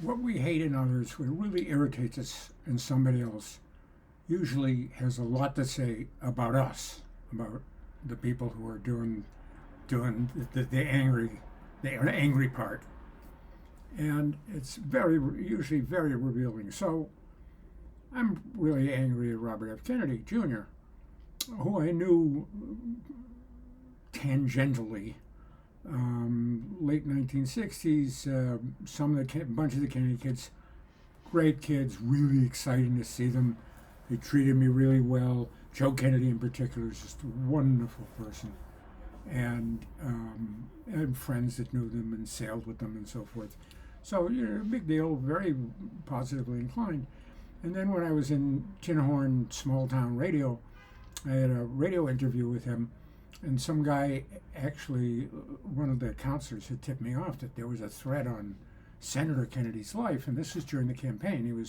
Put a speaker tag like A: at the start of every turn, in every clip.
A: what we hate in others, what really irritates us in somebody else, usually has a lot to say about us, about the people who are doing the angry part, and it's usually very revealing. So I'm really angry at Robert F. Kennedy Jr., who I knew tangentially. Late 1960s, bunch of the Kennedy kids, great kids, really exciting to see them. They treated me really well. Joe Kennedy in particular is just a wonderful person. And I had friends that knew them and sailed with them and so forth. So, big deal, very positively inclined. And then when I was in Tinhorn small town radio, I had a radio interview with him, and some guy, actually, one of the counselors had tipped me off that there was a threat on Senator Kennedy's life, and this was during the campaign.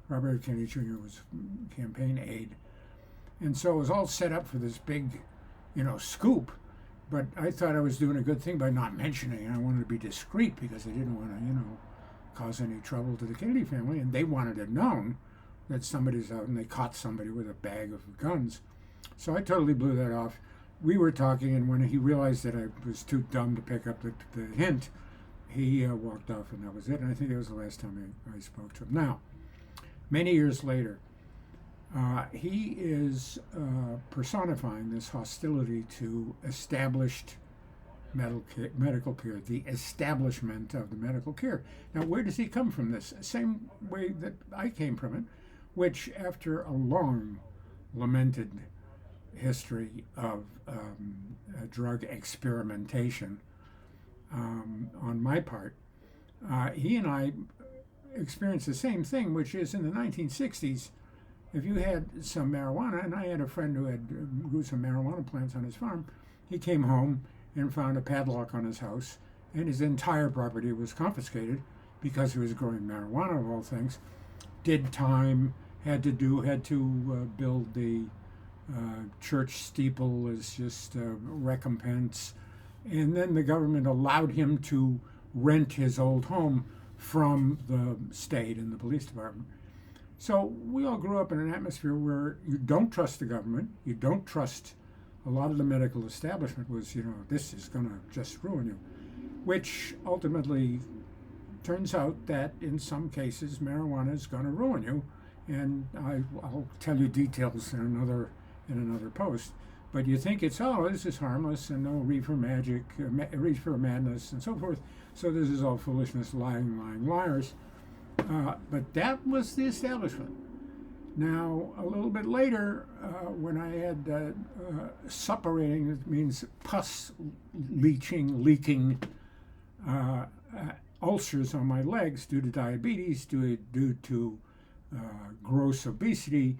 A: Robert F. Kennedy Jr. was campaign aide. And so it was all set up for this big, scoop. But I thought I was doing a good thing by not mentioning it. I wanted to be discreet because I didn't want to, cause any trouble to the Kennedy family. And they wanted it known that somebody's out and they caught somebody with a bag of guns. So I totally blew that off. We were talking, and when he realized that I was too dumb to pick up the hint, he walked off, and that was it. And I think that was the last time I spoke to him. Now, many years later, he is personifying this hostility to established medical care, the establishment of the medical care. Now, where does he come from this? Same way that I came from it, which after a long, lamented history of drug experimentation on my part, he and I experienced the same thing, which is in the 1960s, if you had some marijuana, and I had a friend who grew some marijuana plants on his farm, he came home and found a padlock on his house, and his entire property was confiscated because he was growing marijuana of all things. Did time, had to build the church steeple as just recompense, and then the government allowed him to rent his old home from the state and the police department. So we all grew up in an atmosphere where you don't trust the government, you don't trust a lot of the medical establishment. Was, this is going to just ruin you, which ultimately turns out that in some cases marijuana is going to ruin you, and I'll tell you details in another post. But you think it's, this is harmless and no reefer madness and so forth. So this is all foolishness, lying liars. But that was the establishment. Now, a little bit later, when I had suppurating, it means pus leaking ulcers on my legs due to diabetes, due to gross obesity,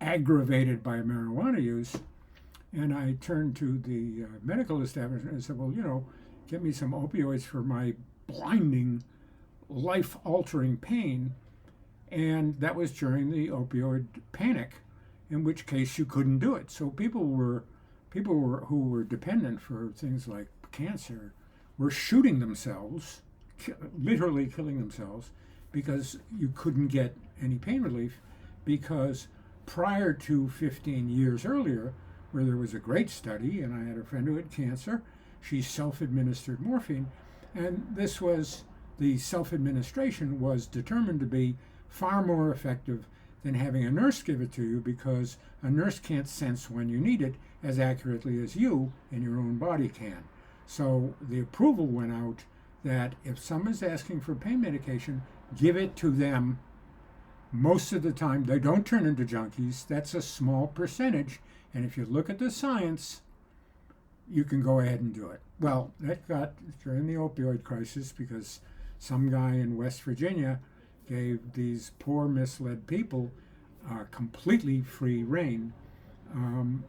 A: aggravated by marijuana use. And I turned to the medical establishment and said, well, get me some opioids for my blinding, life-altering pain. And that was during the opioid panic, in which case you couldn't do it. So people who were dependent for things like cancer were shooting themselves, literally killing themselves, because you couldn't get any pain relief, because prior to 15 years earlier, where there was a great study, and I had a friend who had cancer, she self-administered morphine, and the self-administration was determined to be far more effective than having a nurse give it to you, because a nurse can't sense when you need it as accurately as you in your own body can. So the approval went out that if someone's asking for pain medication, give it to them. Most of the time, they don't turn into junkies. That's a small percentage. And if you look at the science, you can go ahead and do it. Well, that got during the opioid crisis, because some guy in West Virginia gave these poor, misled people completely free rein. Then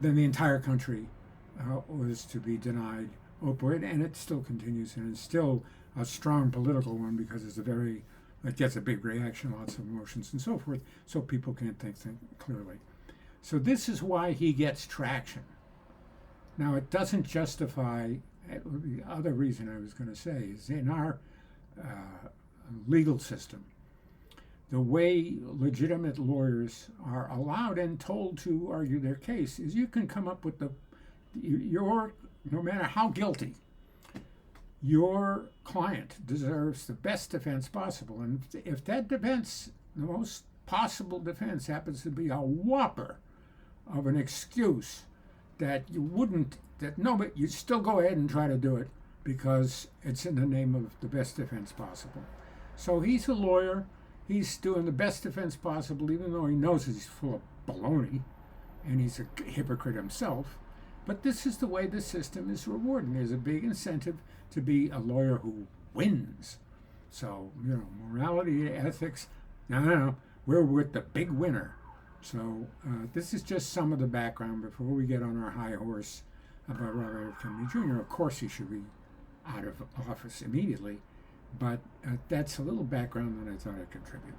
A: the entire country was to be denied opioid, and it still continues, and it's still a strong political one, because it gets a big reaction, lots of emotions and so forth, so people can't think clearly. So this is why he gets traction. Now, it doesn't justify, the other reason I was going to say is in our legal system. The way legitimate lawyers are allowed and told to argue their case is you can come up with no matter how guilty, your client deserves the best defense possible. And if that defense, the most possible defense, happens to be a whopper of an excuse that you'd still go ahead and try to do it because it's in the name of the best defense possible. So he's a lawyer. He's doing the best defense possible, even though he knows he's full of baloney and he's a hypocrite himself. But this is the way the system is rewarding. There's a big incentive to be a lawyer who wins. So, morality, ethics, no, we're with the big winner. So this is just some of the background before we get on our high horse about Robert F. Kennedy Jr. Of course he should be out of office immediately, but that's a little background that I thought I'd contribute.